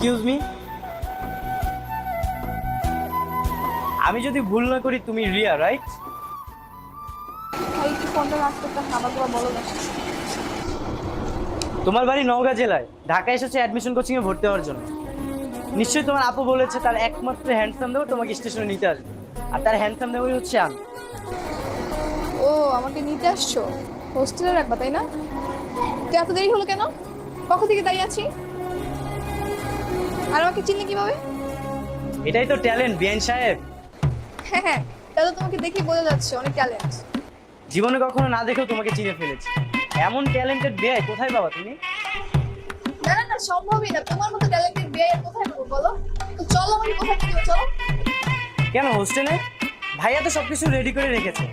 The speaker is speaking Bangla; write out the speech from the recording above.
এক্সকিউজ মি, আমি যদি ভুল না করি তুমি রিয়া, রাইট? ভাই একটু ফোনটা রাখ করতে আমার তোমার বলো না। তোমার বাড়ি নওগাঁ জেলায়, ঢাকা এসেছে অ্যাডমিশন কোচিং এ ভর্তি হওয়ার জন্য। নিশ্চয়ই তোমার আপু বলেছে তার একমাত্র হ্যান্ডসাম দেবো তোমাকে স্টেশনে নিতে আসবে, আর তার হ্যান্ডসাম দেবই হচ্ছে আমি। ও আমাকে নিতে আসছো, হোস্টেলে রাখবা তাই না? তো এত দেরি হলো কেন? কখন থেকে দাঁড়িয়ে আছি? আর আমাকে চিনলে কিভাবে? এটাই তো ট্যালেন্ট বিআইন সাহেব। হ্যাঁ হ্যাঁ, তাহলে তোমাকে দেখে বোঝা যাচ্ছে অনেক ট্যালেন্ট। জীবনে কখনো না দেখেও তোমাকে চিনে ফেলেছি। এমন ট্যালেন্টেড বিআই কোথায় পাবা তুমি? না না না, সম্ভবই না, তোমার মতো ট্যালেন্টেড বিয়ে কোথায় পাবো বলো? তো চলো আমাকে কোথায় নিয়ে যাবে, চলো। কেন হোস্টেলে? ভাইয়া তো সবকিছু রেডি করে রেখেছে।